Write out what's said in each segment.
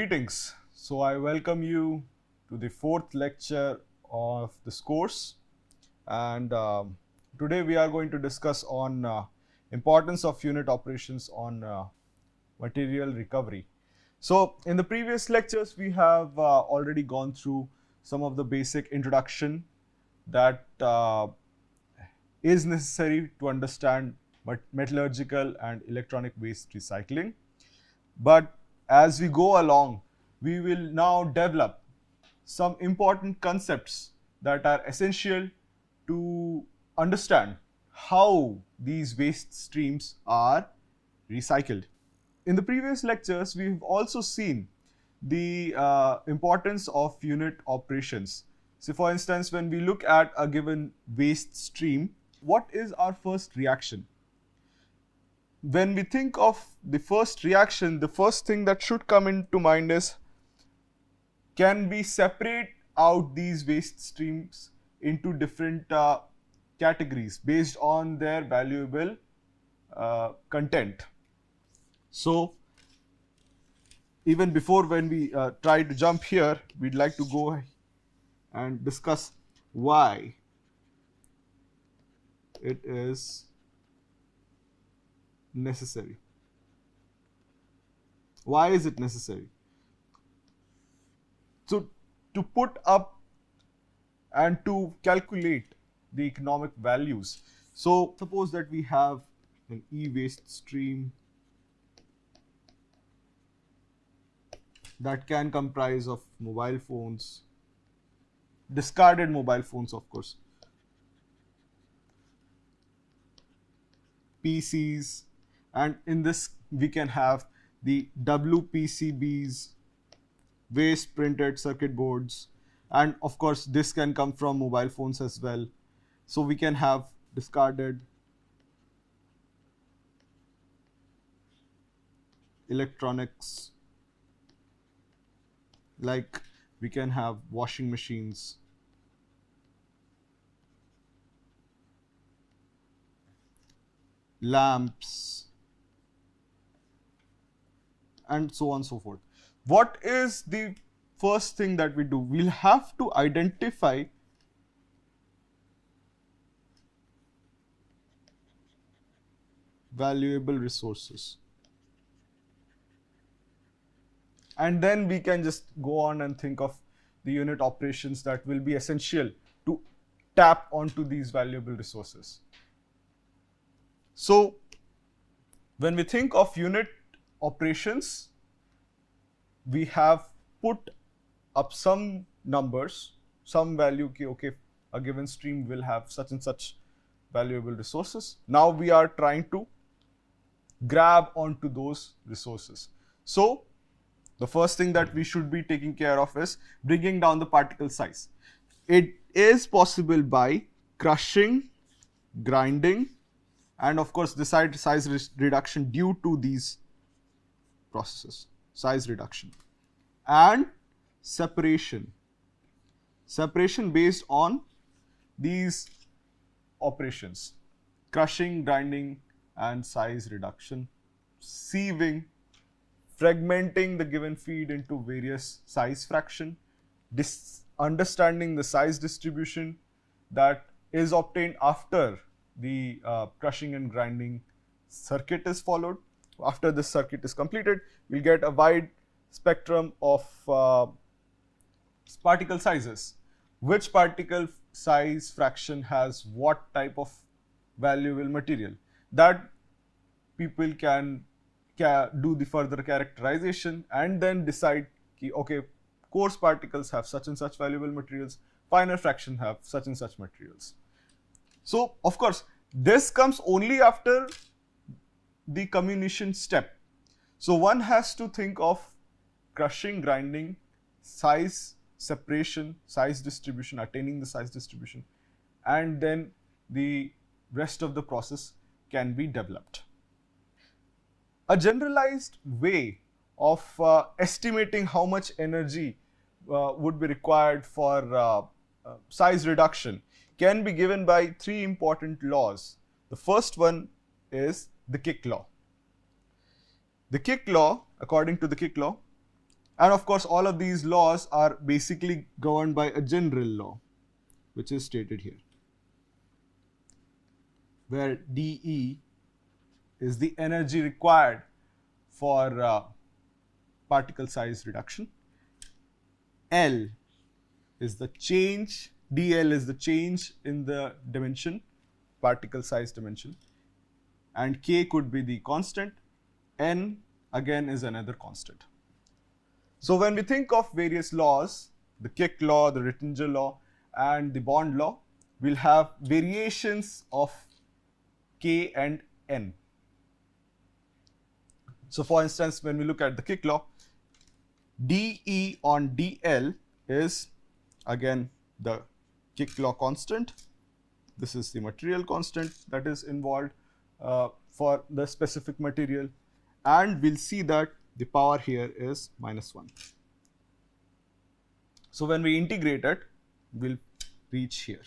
Greetings. So I welcome you to the fourth lecture of this course, and today we are going to discuss on importance of unit operations on material recovery. So in the previous lectures we have already gone through some of the basic introduction that is necessary to understand metallurgical and electronic waste recycling. But as we go along, we will now develop some important concepts that are essential to understand how these waste streams are recycled. In the previous lectures, we've also seen the importance of unit operations. So for instance, when we look at a given waste stream, what is our first reaction? When we think of the first reaction, the first thing that should come into mind is, can we separate out these waste streams into different categories based on their valuable content? So even before when we try to jump here, we'd like to go and discuss why it is necessary. Why is it necessary? So to put up and to calculate the economic values. So suppose that we have an e-waste stream that can comprise of mobile phones, discarded mobile phones of course, PCs, and in this we can have the WPCBs, waste printed circuit boards, and of course this can come from mobile phones as well. So we can have discarded electronics, like we can have washing machines, lamps, and so on and so forth. What is the first thing that we do? We'll have to identify valuable resources, and then we can just go on and think of the unit operations that will be essential to tap onto these valuable resources. So when we think of unit operations, we have put up some numbers, some value, okay, a given stream will have such and such valuable resources. Now we are trying to grab onto those resources. So the first thing that we should be taking care of is bringing down the particle size. It is possible by crushing, grinding, and of course the size reduction due to these processes, size reduction, and separation based on these operations: crushing, grinding, and size reduction, sieving, fragmenting the given feed into various size fraction, understanding the size distribution that is obtained after the crushing and grinding circuit is followed. After this circuit is completed, we'll get a wide spectrum of particle sizes. Which particle size fraction has what type of valuable material? That people can do the further characterization and then decide, okay, coarse particles have such and such valuable materials, finer fraction have such and such materials. So of course this comes only after the comminution step. So one has to think of crushing, grinding, size separation, size distribution, attaining the size distribution, and then the rest of the process can be developed. A generalized way of estimating how much energy would be required for size reduction can be given by three important laws. The first one is the Kick law. The Kick law, according to the Kick law, And of course, all of these laws are basically governed by a general law, which is stated here, where dE is the energy required for particle size reduction, L is the change, dL is the change in the dimension, particle size dimension, and K could be the constant, N again is another constant. So when we think of various laws, the Kick law, the Rittinger law, and the Bond law, we'll have variations of K and N. So for instance, when we look at the Kick law, dE on dL is again the Kick law constant. This is the material constant that is involved for the specific material, and we'll see that the power here is -1. So when we integrate it, we'll reach here.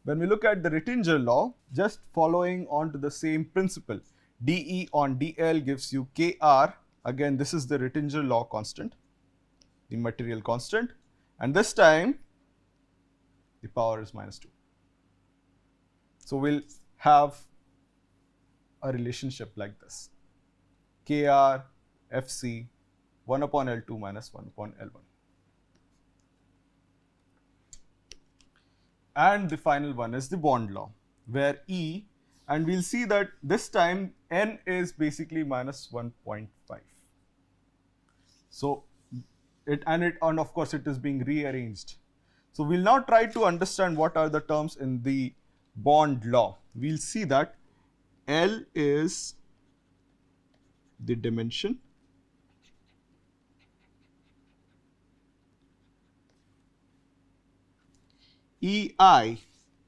When we look at the Rittinger law, just following on to the same principle, dE on dL gives you Kr. Again, this is the Rittinger law constant, the material constant, and this time the power is -2. So we'll have a relationship like this, Kr Fc 1 upon L2 minus 1 upon L1. And the final one is the Bond law, where E, and we'll see that this time N is basically -1.5. So and of course it is being rearranged. So we'll now try to understand what are the terms in the Bond law. We'll see that L is the dimension, EI,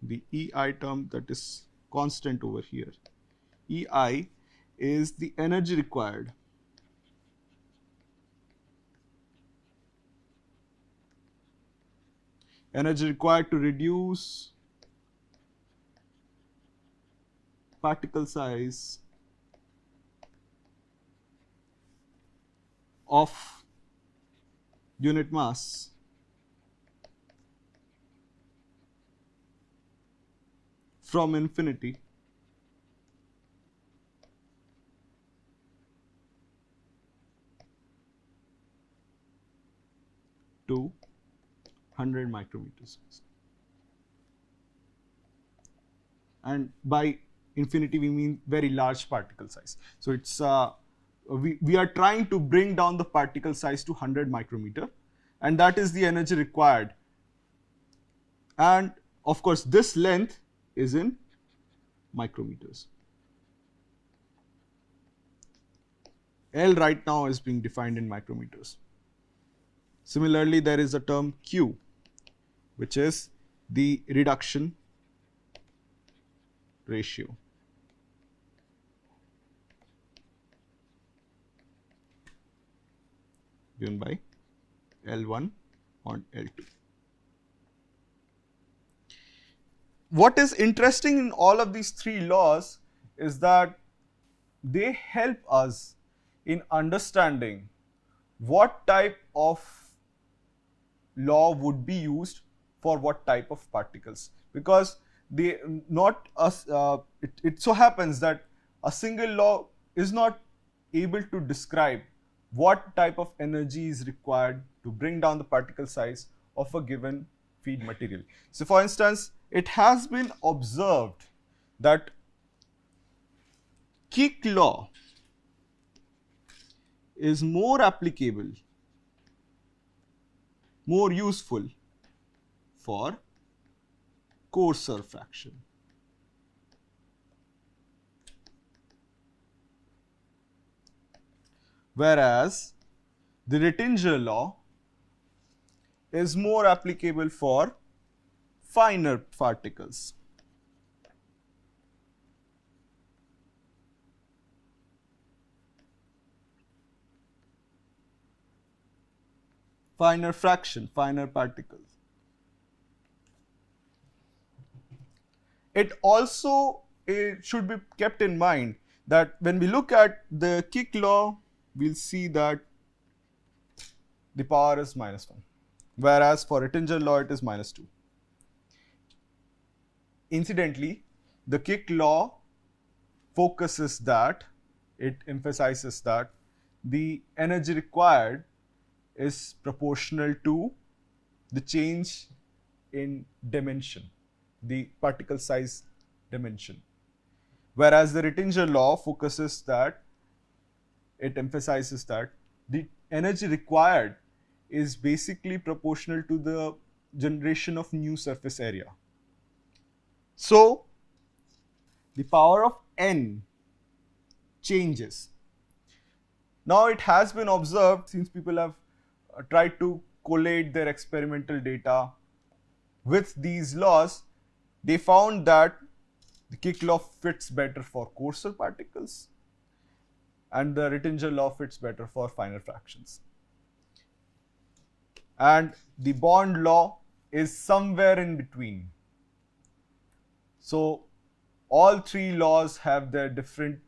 the EI term that is constant over here, EI is the energy required. Energy required to reduce particle size of unit mass from infinity to 100 micrometers. And by infinity we mean very large particle size. So it's we are trying to bring down the particle size to 100 micrometer, and that is the energy required. And of course this length is in micrometers. L right now is being defined in micrometers. Similarly, there is a term Q, which is the reduction ratio. Given by L1 on L2. What is interesting in all of these three laws is that they help us in understanding what type of law would be used for what type of particles, because they not us it so happens that a single law is not able to describe what type of energy is required to bring down the particle size of a given feed material. So for instance, it has been observed that Kick law is more applicable, more useful for coarser fraction. Whereas the Rittinger law is more applicable for finer particles. Finer fraction, finer particles. It also should be kept in mind that when we look at the Kick law, we'll see that the power is -1, whereas for Rittinger law it is -2. Incidentally, the Kick law focuses that, it emphasizes that the energy required is proportional to the change in dimension, the particle size dimension. Whereas the Rittinger law focuses that, it emphasizes that the energy required is basically proportional to the generation of new surface area. So, the power of n changes. Now, it has been observed, since people have tried to collate their experimental data with these laws, they found that the Kick law fits better for coarser particles and the Rittinger law fits better for finer fractions. And the Bond law is somewhere in between. So, all three laws have their different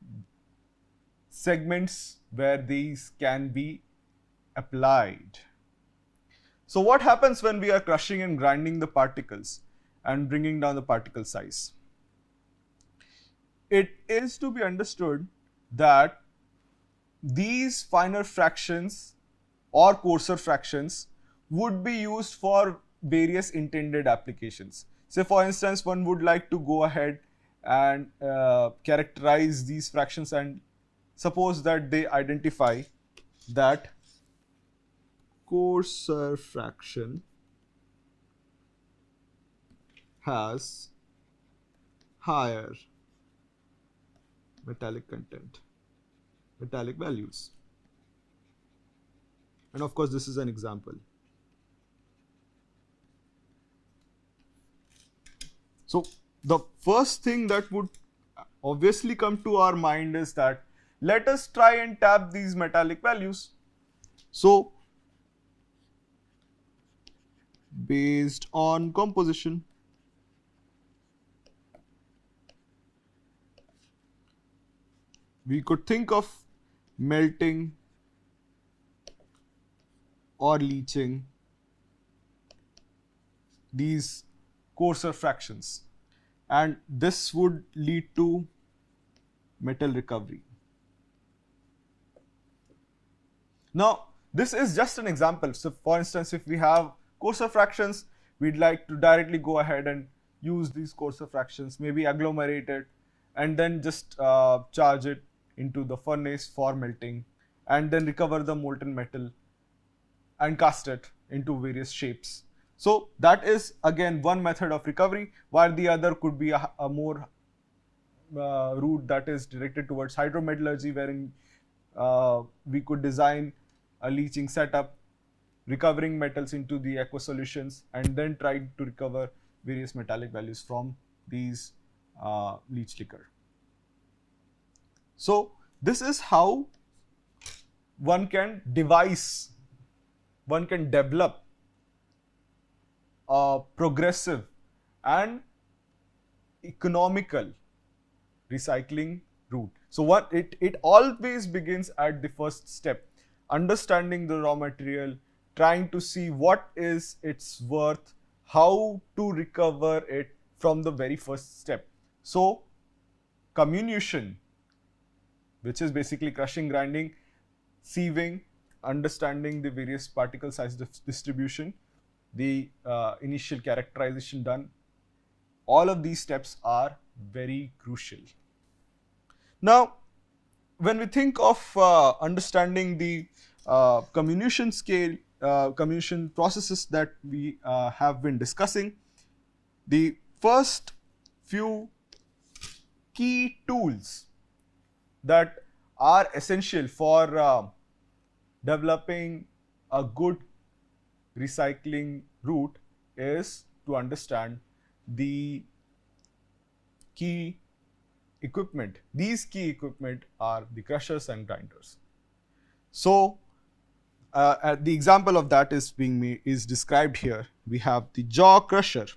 segments where these can be applied. So, what happens when we are crushing and grinding the particles and bringing down the particle size? It is to be understood that these finer fractions or coarser fractions would be used for various intended applications. Say for instance, one would like to go ahead and characterize these fractions, and suppose that they identify that coarser fraction has higher metallic content, metallic values. And of course, this is an example. So, the first thing that would obviously come to our mind is that let us try and tap these metallic values. So, based on composition, we could think of melting or leaching these coarser fractions, and this would lead to metal recovery. Now, this is just an example. So, for instance, if we have coarser fractions, we'd like to directly go ahead and use these coarser fractions, maybe agglomerate it, and then just charge it into the furnace for melting, and then recover the molten metal and cast it into various shapes. So, that is again one method of recovery, while the other could be a more route that is directed towards hydrometallurgy, wherein we could design a leaching setup, recovering metals into the aqueous solutions, and then try to recover various metallic values from these leach liquor. So, this is how one can devise, one can develop a progressive and economical recycling route. So, what it always begins at the first step, understanding the raw material, trying to see what is its worth, how to recover it from the very first step. So, comminution, which is basically crushing, grinding, sieving, understanding the various particle size distribution, the initial characterization done, all of these steps are very crucial. Now, when we think of understanding the comminution scale, comminution processes that we have been discussing, the first few key tools that are essential for developing a good recycling route is to understand the key equipment. These key equipment are the crushers and grinders. So, the example of that is described here. We have the jaw crusher,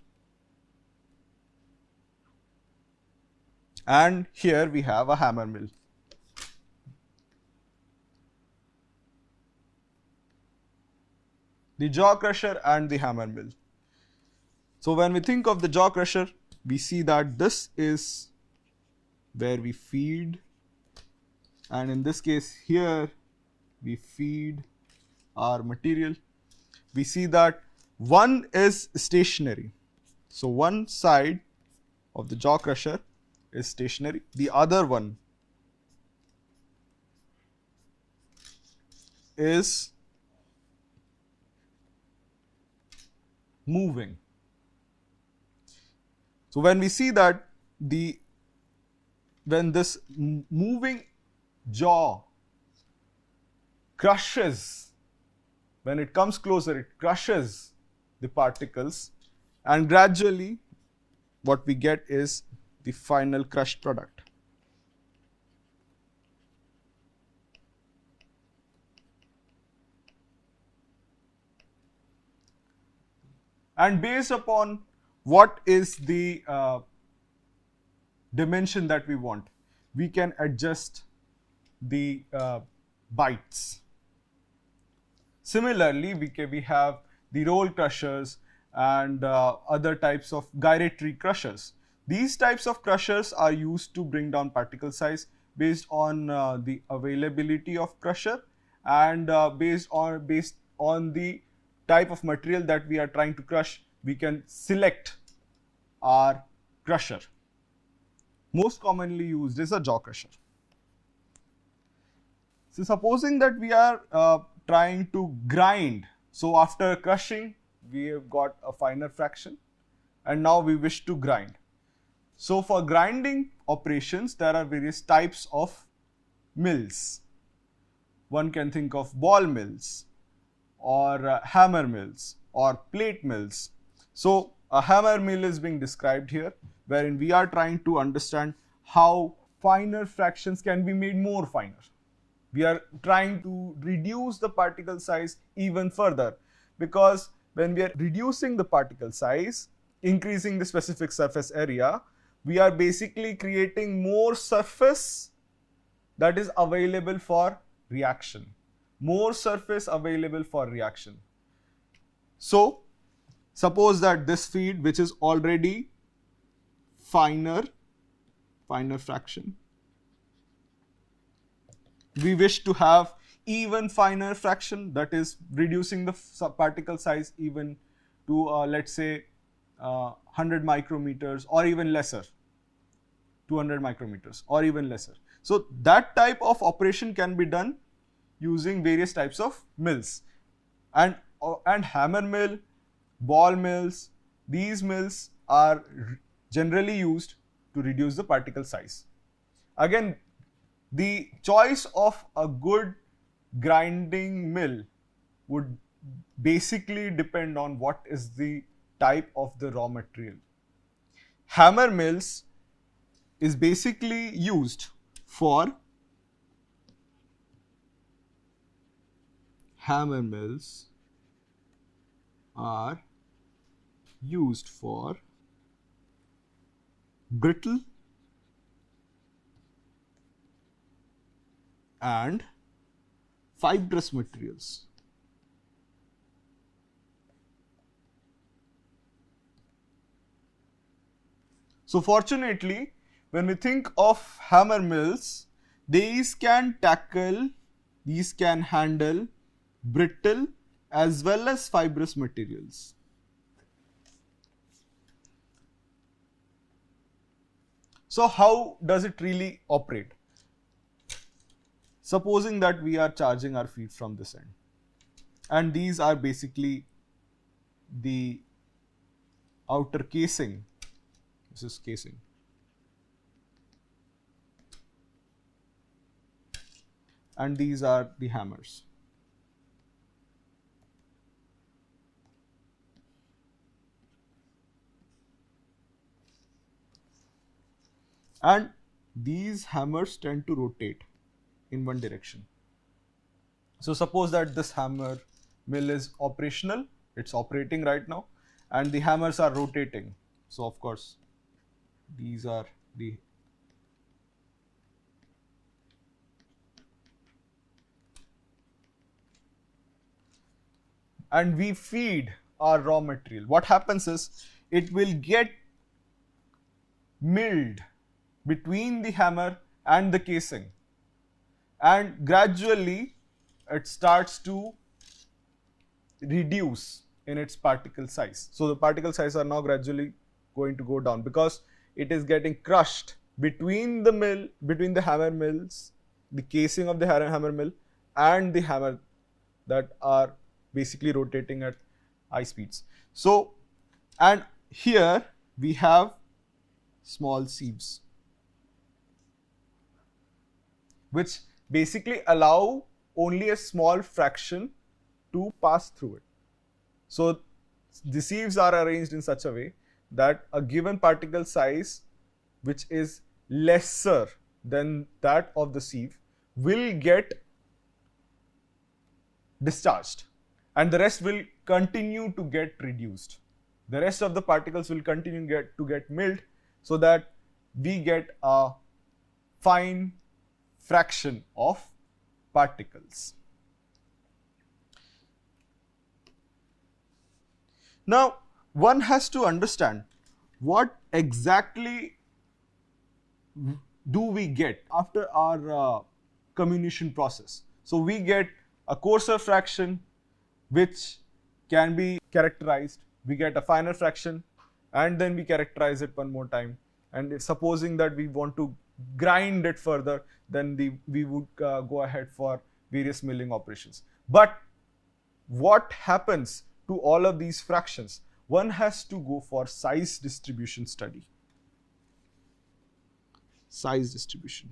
and here we have a hammer mill. the jaw crusher and the hammer mill. So when we think of the jaw crusher, we see that this is where we feed, and in this case here we feed our material. We see that one is stationary. So one side of the jaw crusher is stationary, the other one is moving. So when we see that when this moving jaw crushes, when it comes closer, it crushes the particles, and gradually what we get is the final crushed product. And based upon what is the dimension that we want, we can adjust the bites. Similarly, we have the roll crushers and other types of gyratory crushers. These types of crushers are used to bring down particle size based on the availability of crusher and based on the type of material that we are trying to crush. We can select our crusher. Most commonly used is a jaw crusher. So supposing that we are trying to grind, so after crushing we have got a finer fraction and now we wish to grind. So for grinding operations there are various types of mills. One can think of ball mills or hammer mills or plate mills. So a hammer mill is being described here, wherein we are trying to understand how finer fractions can be made more finer. We are trying to reduce the particle size even further, because when we are reducing the particle size, increasing the specific surface area, we are basically creating more surface that is available for reaction. More surface available for reaction. So suppose that this feed, which is already finer fraction, we wish to have even finer fraction, that is reducing the particle size even to let's say 100 micrometers or even lesser, 200 micrometers or even lesser. So that type of operation can be done using various types of mills, and hammer mill, ball mills, these mills are generally used to reduce the particle size. Again, the choice of a good grinding mill would basically depend on what is the type of the raw material. Hammer mills is basically used for hammer mills are used for brittle and fibrous materials. So fortunately, when we think of hammer mills, these can handle brittle as well as fibrous materials. So how does it really operate? Supposing that we are charging our feed from this end, and these are basically the outer casing. This is casing. And these are the hammers. And these hammers tend to rotate in one direction. So suppose that this hammer mill is operational, it's operating right now, and the hammers are rotating. So of course, these are the and we feed our raw material, what happens is it will get milled between the hammer and the casing, and gradually it starts to reduce in its particle size. So the particle size are now gradually going to go down because it is getting crushed between the hammer mills, the casing of the hammer mill and the hammer that are basically rotating at high speeds. So, and here we have small sieves which basically allow only a small fraction to pass through it. So the sieves are arranged in such a way that a given particle size which is lesser than that of the sieve will get discharged and the rest will continue to get reduced. The rest of the particles will continue to get milled so that we get a fine fraction of particles. Now, one has to understand what exactly do we get after our comminution process. So, we get a coarser fraction which can be characterized, we get a finer fraction and then we characterize it one more time, and if supposing that we want to grind it further, then we would go ahead for various milling operations. But what happens to all of these fractions? One has to go for size distribution study. Size distribution.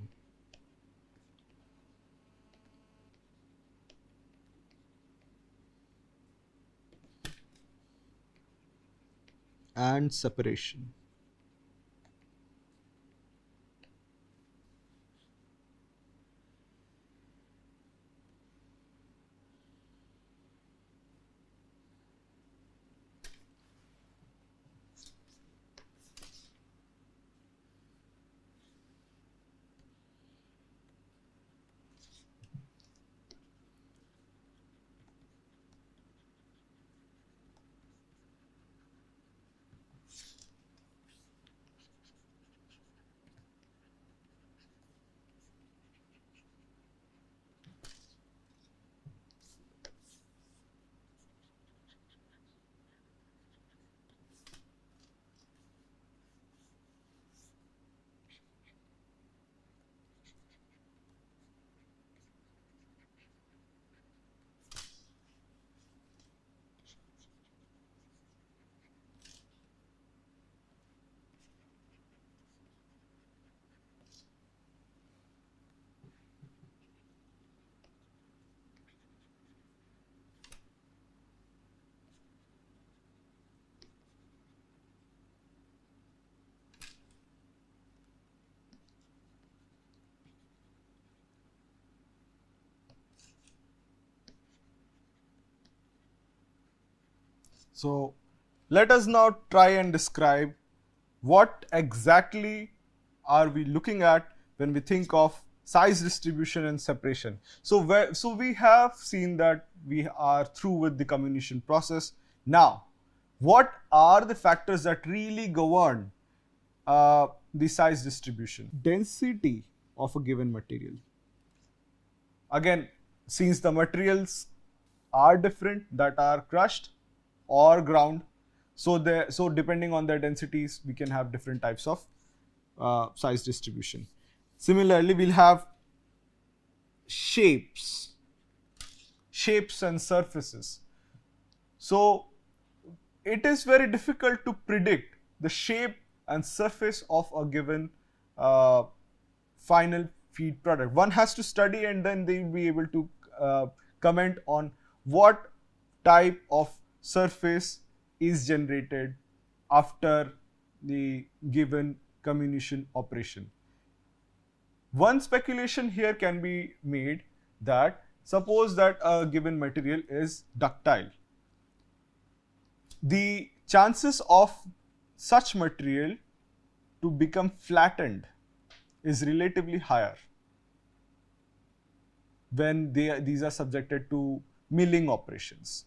And separation. So let us now try and describe what exactly are we looking at when we think of size distribution and separation. So we have seen that we are through with the comminution process. Now, what are the factors that really govern the size distribution? Density of a given material. Again, since the materials are different that are crushed or ground, so depending on their densities, we can have different types of size distribution. Similarly, we'll have shapes and surfaces. So it is very difficult to predict the shape and surface of a given final feed product. One has to study and then they will be able to comment on what type of surface is generated after the given comminution operation. One speculation here can be made that suppose that a given material is ductile. The chances of such material to become flattened is relatively higher when these are subjected to milling operations.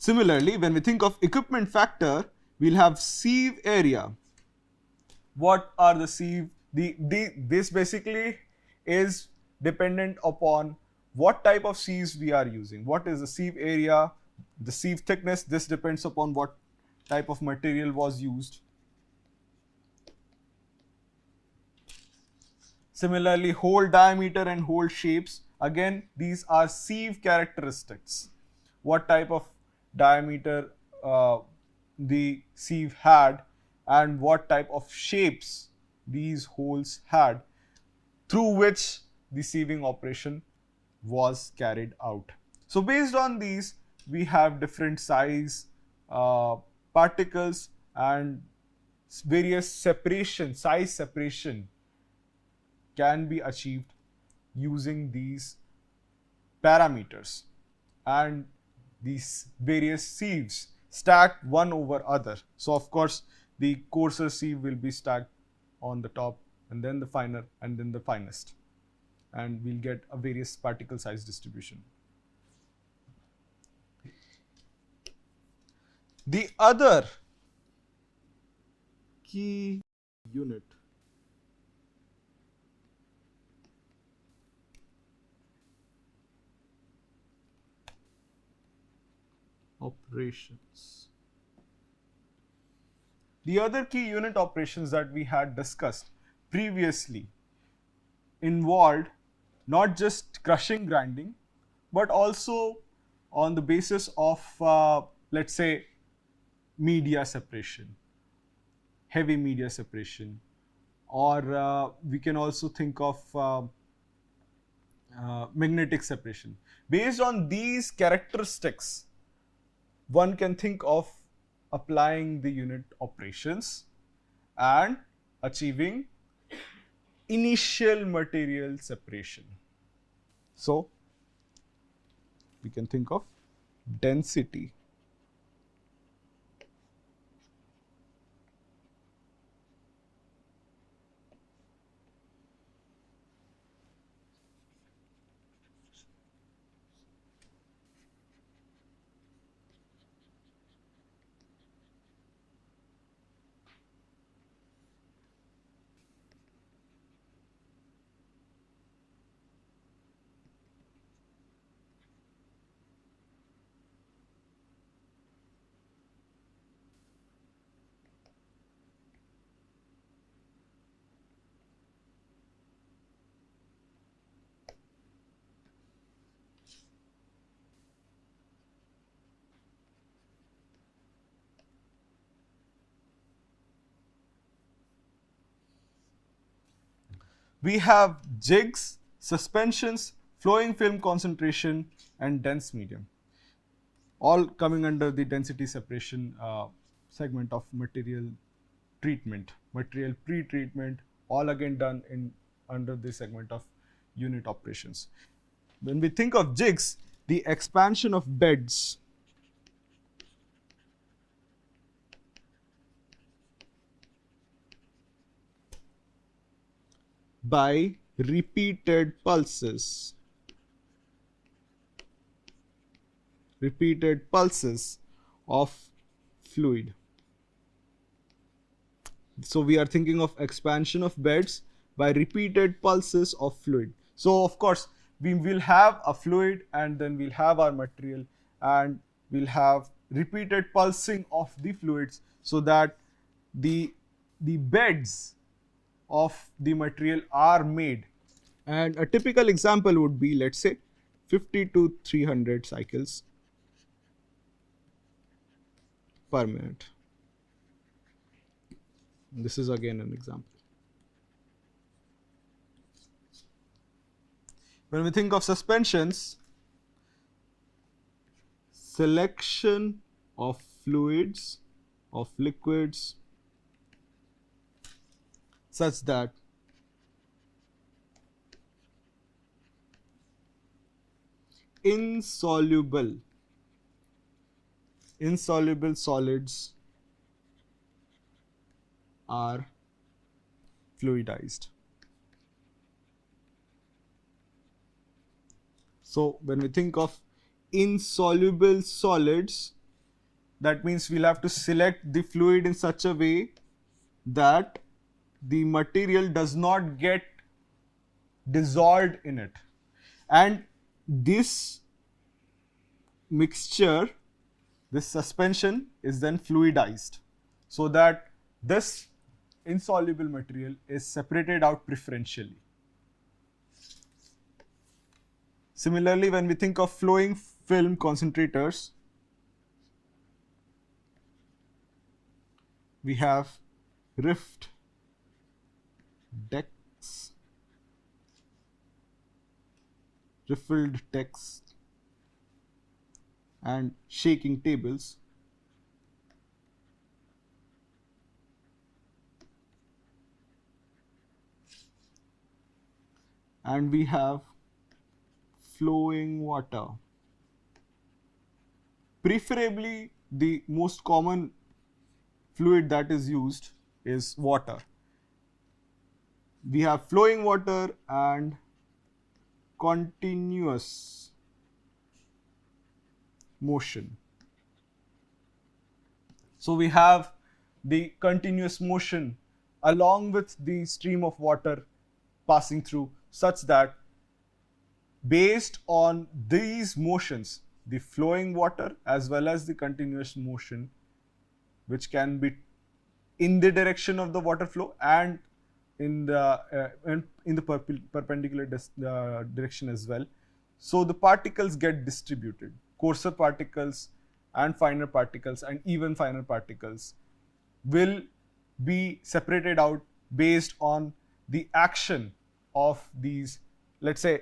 Similarly, when we think of equipment factor, we'll have sieve area. What are the sieve? This basically is dependent upon what type of sieves we are using. What is the sieve area, the sieve thickness? This depends upon what type of material was used. Similarly, hole diameter and hole shapes. Again, these are sieve characteristics. What type of diameter the sieve had and what type of shapes these holes had through which the sieving operation was carried out. So based on these, we have different size particles and various size separation can be achieved using these parameters, and these various sieves stacked one over other. So of course the coarser sieve will be stacked on the top, and then the finer, and then the finest, and we'll get a various particle size distribution. The other key unit operations. The other key unit operations that we had discussed previously involved not just crushing grinding, but also on the basis of let's say media separation, heavy media separation, or we can also think of magnetic separation. Based on these characteristics, one can think of applying the unit operations and achieving initial material separation. So we can think of density. We have jigs, suspensions, flowing film concentration, and dense medium, all coming under the density separation segment of material treatment, material pre-treatment, all again done in under the segment of unit operations. When we think of jigs, the expansion of beds by repeated pulses of fluid. So we are thinking of expansion of beds by repeated pulses of fluid. So of course we will have a fluid, and then we'll have our material, and we'll have repeated pulsing of the fluids, so that the beds of the material are made. And a typical example would be, let's say, 50 to 300 cycles per minute. This is again an example. When we think of suspensions, selection of fluids, of liquids, such that insoluble solids are fluidized. So when we think of insoluble solids, That means we'll have to select the fluid in such a way that the material does not get dissolved in it, and this mixture, this suspension is then fluidized, so that this insoluble material is separated out preferentially. Similarly, when we think of flowing film concentrators, we have rift decks, riffled decks, and shaking tables. And we have flowing water. Preferably, the most common fluid that is used is water. We have flowing water and continuous motion. So we have the continuous motion along with the stream of water passing through, such that based on these motions, the flowing water as well as the continuous motion, which can be in the direction of the water flow and in the perpendicular direction as well. So the particles get distributed, coarser particles and finer particles and even finer particles will be separated out based on the action of these, let's say,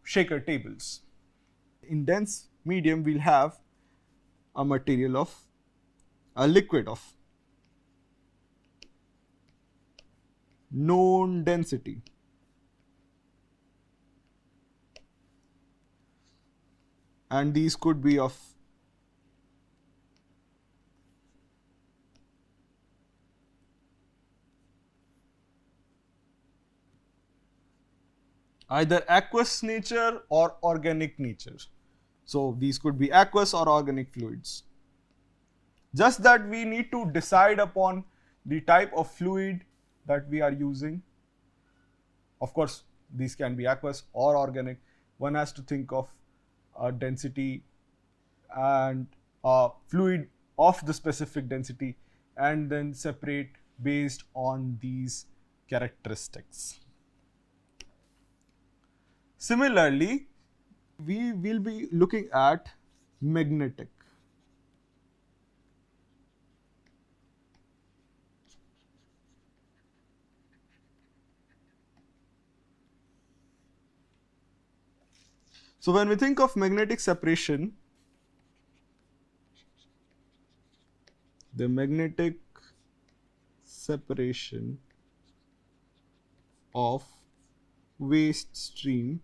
shaker tables. In dense medium, we'll have a material of a liquid of known density. And these could be of either aqueous nature or organic nature. So these could be aqueous or organic fluids. Just that we need to decide upon the type of fluid that we are using. Of course, these can be aqueous or organic. One has to think of a density and a fluid of the specific density and then separate based on these characteristics. Similarly, we will be looking at magnetic. So when we think of magnetic separation, the magnetic separation of waste stream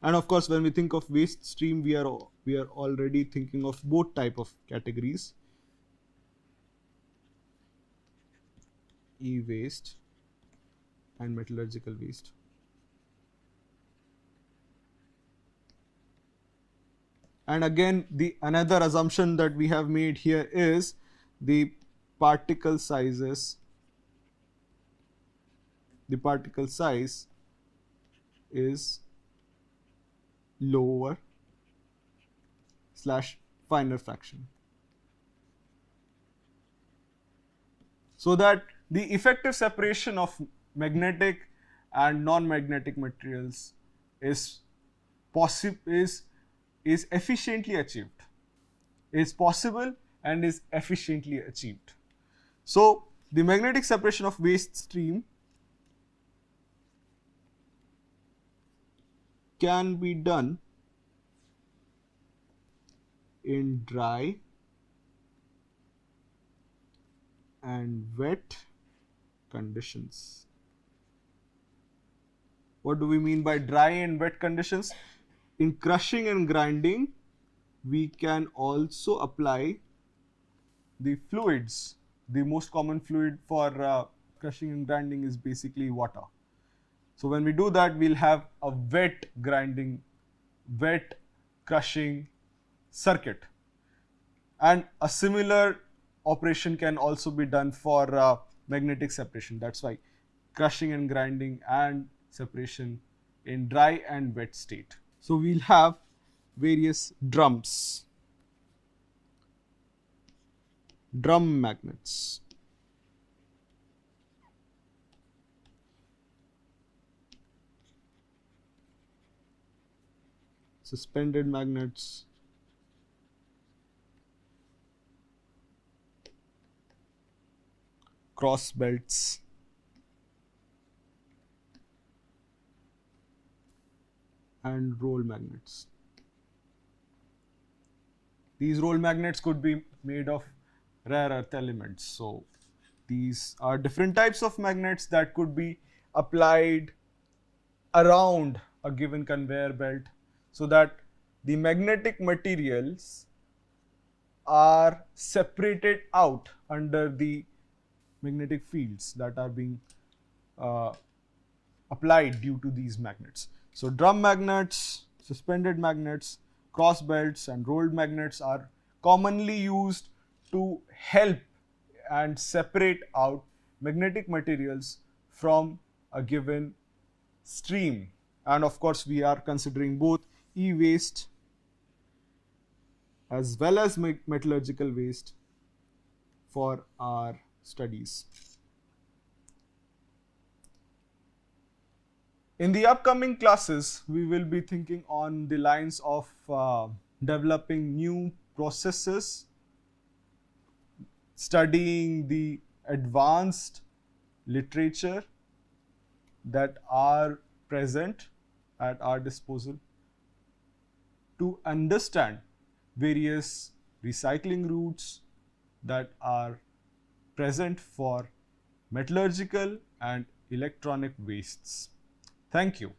and of course when we think of waste stream, we are already thinking of both type of categories, e-waste and metallurgical waste. And again, the another assumption that we have made here is the particle sizes. The particle size is lower / finer fraction. So that the effective separation of magnetic and non-magnetic materials is efficiently achieved, is possible and is efficiently achieved. So the magnetic separation of waste stream can be done in dry and wet conditions. What do we mean by dry and wet conditions? In crushing and grinding, we can also apply the fluids. The most common fluid for crushing and grinding is basically water. So when we do that, we'll have a wet grinding, wet crushing circuit. And a similar operation can also be done for magnetic separation. That's why crushing and grinding and separation in dry and wet state. So we'll have various drums, drum magnets. Suspended magnets, cross belts, and roll magnets. These roll magnets could be made of rare earth elements. So these are different types of magnets that could be applied around a given conveyor belt, so that the magnetic materials are separated out under the magnetic fields that are being applied due to these magnets. So drum magnets, suspended magnets, cross belts and rolled magnets are commonly used to help and separate out magnetic materials from a given stream. And of course, we are considering both e-waste as well as metallurgical waste for our studies. In the upcoming classes, we will be thinking on the lines of developing new processes, studying the advanced literature that are present at our disposal to understand various recycling routes that are present for metallurgical and electronic wastes. Thank you.